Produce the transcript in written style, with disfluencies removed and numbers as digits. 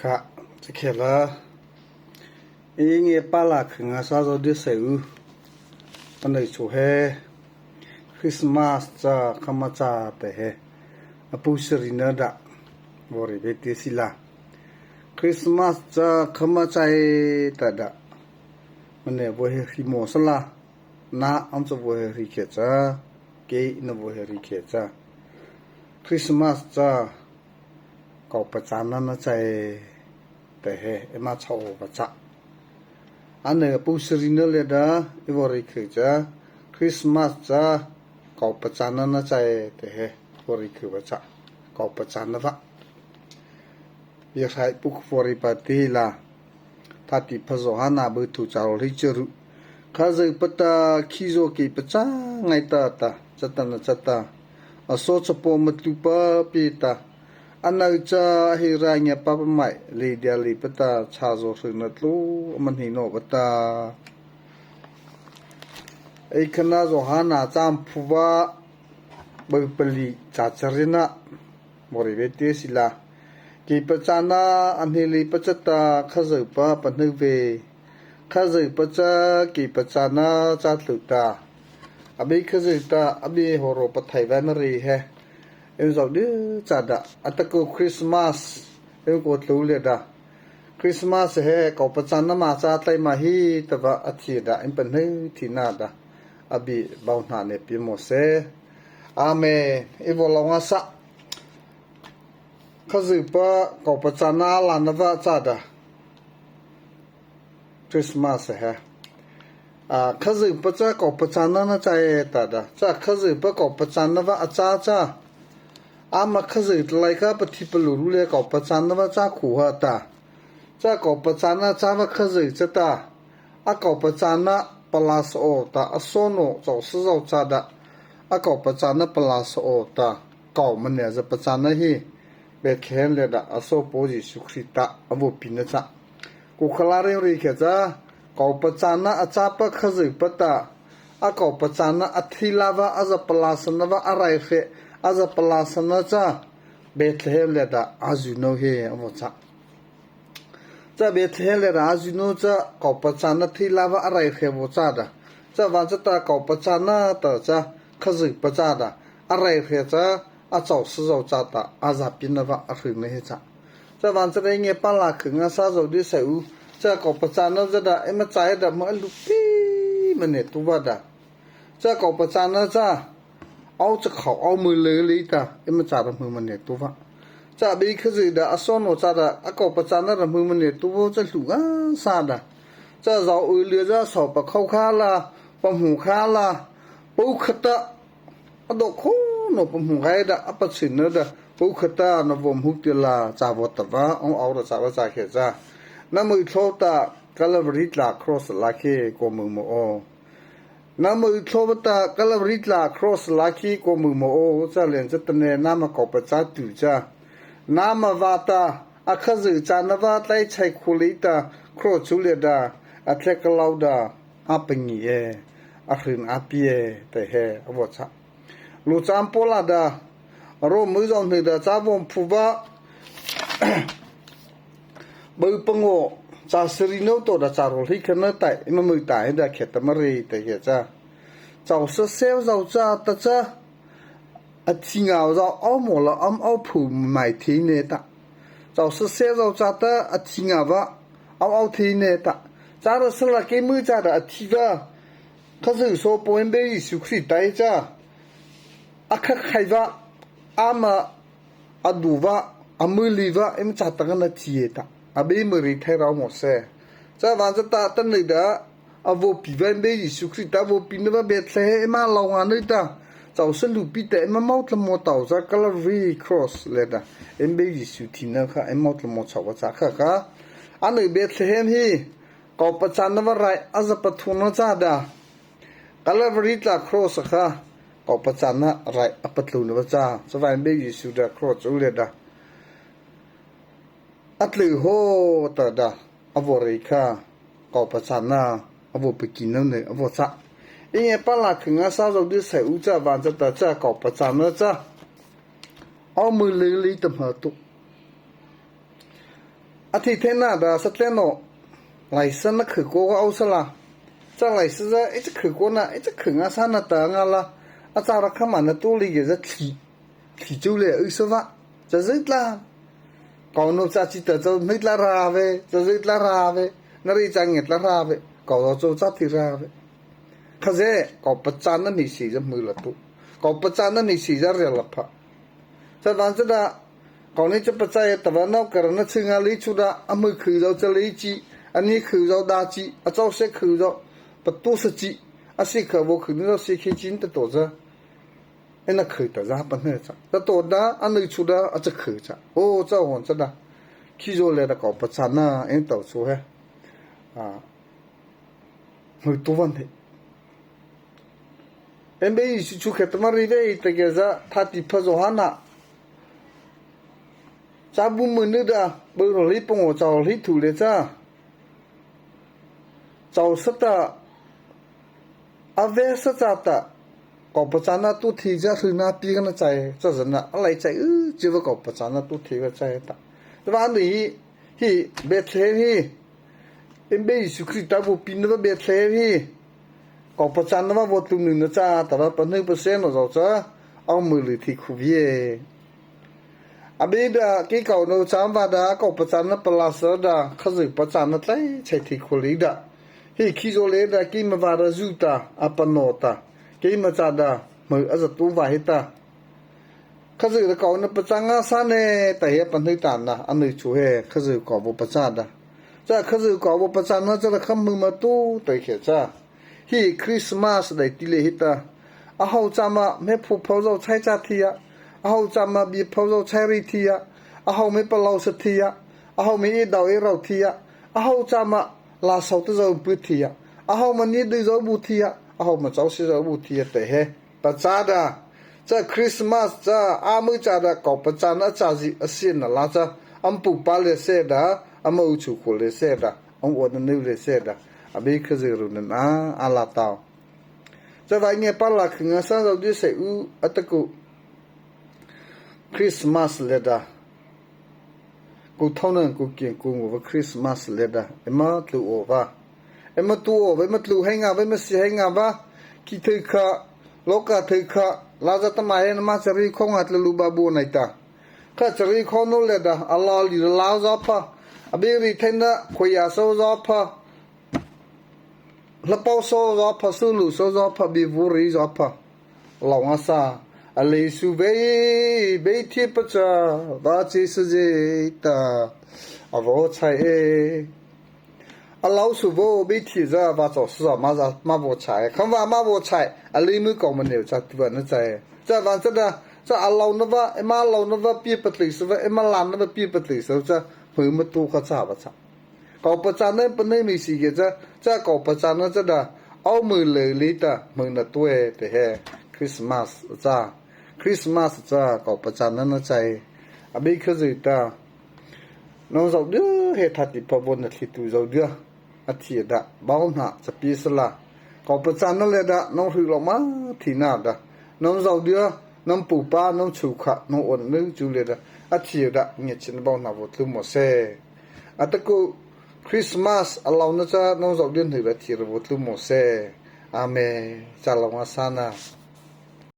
ค่ะจะเขียนละเองปาลักงาซาโซดิเซอุปันไดชูเฮคริสต์มาสจะขมาจาเตเฮอปุสรินดะบริเวณที่สิลาคริสต์มาสจะขมาใจตะดะมันเนี่ยบ่เฮริโมสลานาอันจะบ่เฮริเคจ้าเกยนบ่เฮริเคจ้าคริสต์มาสจะก็ประจานนั้นใจแต่เฮมาชาวประจักอันเนี่ยปุสรินเลดาอีบริคือจ้าคริสต์มาสจะก็ประจานนั้นใจแต่เฮบริคือประจักก็ประจานนะวะยาใช้ปุกบริปฏิลาถ้าติพโสหานาบุตุจารริจรุข้าจะปตาคิโซกิประจาไงตาตาจัตนาจัตตาอโศกปมตุปะปิตาอันนั้นจะให้รายเงียบไปไหมลีเดียลีปตาชาโซสึนัตลูมันหิโนปตาไอ้คณะโซหานาจามผู้ว่าบุปลีจัดจรินะบริเวณที่สิลากีปจานาอันเฮลีปจตาข้าศึกปะปนึกเวข้าศึกปจากีปจานาจัดลุตาอภิข้าศึกตาอภิโหโรปไทยแวนรีเฮเอ็มสาวดิจัดอัตโกคริสต์มาสเอ็มกดรู้เลยดาคริสต์มาสเฮก็ปจานามาจัดไลมาฮีตวะอาทิตย์ดาเอ็มเป็นให้ที่นาดาอภิบ่าวนาเนปิโมเซอาเมอีโวลองอาสะข้าศึกปะก็ปจานาลานวะจัดคริสต์มาสเฮข้าศึกปะจ้าก็ปจานาใจตาดาจ้าข้าศึกปะก็ปจานวะอาจาจ้าอามาข้าศึกไลกาปฏิปลุรุเลก็ปจานวะจ้าขู่ฮะตาจ้าก็ปจานาจ้าวะข้าศึกจะตาก็ปจานะปลาสโอตาอโซโนเจ้าสื่อเจ้าจ้าดาก็ปจานะปลาสโอตาก็มันเนี่ยจะปจานะฮีเบคเคนเลดาอโซโปจิสุคริตาอวุปินะจ้ากูขลาเรื่องรีเขจ้าก็ปจานะอาจาปะข้าศึกปตาก็ปจานะอธิลาวะอาจะปลาสนวะอะไรเขอาจะปลาสนะจ้าเบคเคนเลดาอาจุโนเฮอวจ้าจ้าเบคเคนเลดาอาจุโนจ้าก็ปจานะธิลาวะอะไรเขวจ้าดาจ้าวันจะตาก็ปจานะตาจ้าข้าศึกปจาดาอะไรเขจ้าอาเจ้าสื่อเจ้าจ้าตาอาจะปินวะอะไรเนจ้าจ้าวันจะได้เงียบปลาขึงอาซาโจดิเซอุจ้าก็ปจานะจะได้เอ็มใจดามันลุปีมันเนี่ยตัวดาจ้าก็ปจานะจ้าเอาจะเขาเอามือเลยตาเอ็มจ่าดมือมันเนี่ยตัวจ้าบีคือสิดาอโซโนจ้าดาก็ปจานะดมือมันเนี่ยตัวจะหลุกซาดาจ้าเราเรือจ้าสอบปะเข้าค้าละปะหูค้าละปุขตะอดโคโนปะหูไกดาอปสินดาปุขตะนวมหุติลาจ้าวตวะเอาละจ้าวจ้าเขจ้าน้ำมือโทตากะลบริตลาครอสลาเคโกมือโมโอน้ำมือโทตากะลบริตลาครอสลาเคโกมือโมโอจะเรียนจะตเนน้ำมากอบประจัตุจ้าน้ำมาวาตาอาคาซึจานวาไลใช้คุลิตาครอจุเลดาอัตเลกลาวดาอาเปงีเออาคืนอาปีเอแต่เฮอวชะลูจามโปลาดาโรมือจอมเนดาจ้าวมผูบะบือปงโอจาสริโนโตดาจารอลฮิคเนตัยมันมือตายดาเขตมรีแต่เฮจ้าเจ้าเซลเจ้าจ้าตาจ้าอธิงาวเจ้าเอาหมดละเอาผูใหม่ทีเนตะเจ้าเซลเจ้าจ้าตาอธิงาวะเอาทีเนตะจ้าละสละเกมือจ้าดาอธิวะข้าศึกโซโปเอ็มเบยิสุคริตายจ้าอาคาไขวะอามาอดูวะอามือลีวะเอ็มจ้าตังนัทีเอตะอาเบมือริไทยเราหมดเสจ้าวันจะตาตันเลยดาอาวปีเวนเบยิสุคริตาอาวปีนวะเบตเลเอมาลาวานิตาเจ้าสลุปิแต่เอ็มมาอุตละโมตาวจากลาวีครอสเลยดาเอ็มเบยิสุทินะค่ะเอ็มมาอุตละโมชาวจากค่ะอันนี้เบตเลเฮมฮีก็ประจานนวะไรอาจะปทุนจ้าดากลาวีตาครอสค่ะก็ประจานนะไรอปทุนวะจ้าสวายเบยิสุดาครอสอุเลดาอัตลือโฮตาดาอวริคาก็ประจานะอวปกินนั่นเนี่ยอวจ้าเองปลาขึงอาซาโจดิเซอุจ้าวันจะตาจ้าก็ประจานะจ้าเอามือเลยตมหตุ อ อาทิตย์เทน่าดาสเตโนไหลซันนักคือโกก็เอาซะละจะไหลซะจะไอ้จะคือโกนะไอ้จะคืออาซานะตางาละอาจารย์ข้ามันตัวลีจะที่จูเลยซะวะจะซึดละก่อนนู้นจะจิตจะไม่ละราเวจะซึดละราเวนรีจังเงตละราเวก่อนเราจะจัดที่ราเวข้าเจ้ก่อนประจานนั้นนี่สิจะมือละตุก่อนประจานนั้นนี่สิจะเรียลพะจะวันจะได้ก่อนนี้จะประจัยแต่ว่านอกกระนั้นซึ่งอะไรชุดอ่ะมือคือเราจะเลยจีอันนี้คือเราดาจีอาเจ้าเสกคือเราประตูสจีอาศิขบคือเราเสกจินแต่ตัวจะไอ้นักคือแต่จะปัญหาจ้ะแต่ตัวด้าอันนี้ชุดอาจจะคือจ้ะโอ้เจ้าหัวจะได้ขี้โจเลยแต่ก่อนประจานน่ะเอ็นตัวชัวร์มือตัววันเดียเอ็มบีชุกเหตุมารีเวย์แต่แกจะทัดที่พะโจฮานะจ้าบุญมือนึดาเบอร์ลิปงโอเจ้าลิถูเลยจ้าเจ้าสตาอาเวสจ้าตาก่อประจานะตุทีจะถึงนาปีกันใจจะสนะอะไรใจจีว่าก่อประจานะตุทีก็ใจตาแต่ว่าอันนี้ที่เบทเลฮีเอ็มบีสุขริตาบุปินว่าเบทเลฮีก่อประจานะว่าวัตถุหนึ่งนะจ้าแต่ว่า1% เราจะเอามือหรือที่คุบีอาบีดากี่เก่าโนจามวาดาก็ประจานนปลาสดาขจึประจานนไตใช้ที่คุลิดาฮีคิโซเลดากี่มาวาดาจูตาอปโนตากี่มาจาดามืออจตุวาหิตาขจึตะเก่านประจางาซาเนแต่เฮปันหิตานะอันนี้ชูเฮขจึก่อบ่ประจาดาจะขจึก่อบ่ประจานนะจะละคำมือมาตู้แต่เขจ้าฮีคริสต์มาสได้ติเลหิตาอาเฮาจามาแม่ผู้พอเราใช้จาทียะอาเฮาจามาบีพอเราใช้ริทียะอาเฮาไม่ปลาสทียะอาเฮาไม่ดาวเราทียะอาเฮาจามาลาสาวตะเราบุทียะอาเฮามันนี่ได้เราบุทียะอาเฮามาเจ้าสิเราบุทียะแต่เฮปัจจาดาจะคริสต์มาสจะอามือจาดาก็ปัจจานะจาจิอสินละจะอัมปุปาเลเซดาอัมอุชุโคเลเซดาอัมอดนิวเลเซดาอบีคซิรุนนะอาลาตาวจะไว้เนี่ยปาลักงาซาเราดิเซอูอัตกุคริสต์มาสเลดากูเท่านั้นกูเกี่ยงกูว่าคริสต์มาสเลดาเอ็มมาตลูโอวาเอ็มมาตลูโอเอ็มมาตลูให้งาเอ็มมาสิให้งาวาคิดถึงข้าโลกาถึงข้าลาจัตมาเอ็นมาจะรีคงอัตลูบาบูนัยตาข้าจะรีคงโนเลดาอัลลอฮ์ลีลาซาพะอบีริเทนดาคุยาโซซาพะละปอโซซาพะสุลุโซซาพะบิวูริซาพะลองอาซาAli subei beiti pacha vachi sujeta avo chai alau subo beiti za va zo sa ma bo chai khamwa ma bo chai ali mu ko ma ne cha tu na chai cha van cha da cha alau na va ema lau na va pi patli so va ema lan na va pi patli so cha phu ma tu kha cha va cha ko pa cha ne pa ne mi si ge cha ko pa cha na cha da au mu le li ta mu na tue te he Christmas chaคริสต์มาสจ้าก็ประจานนั้นนะใจอบีคือสิตาน้องเจ้าเด้อเฮ็ดทัดติพบนอาทิตย์ตุเจ้าเด้ออาทิตย์ดะบ้าวหน้าจะปีสละก็ประจานนั่นแหละดะน้องถือลงมาที่หน้าดะน้องเจ้าเด้อน้องปู่ป้าน้องชูขะน้องอ่อนนึกจูเลยดะอาทิตย์ดะเงียชินบ้าวหน้าบ่ลืมหมดเซอะตะกูคริสต์มาสอัลลอฮ์นะจ๊ะน้องเจ้าเดือนถือละที่บ่ลืมหมดเซอาเมนจาลาวาซานา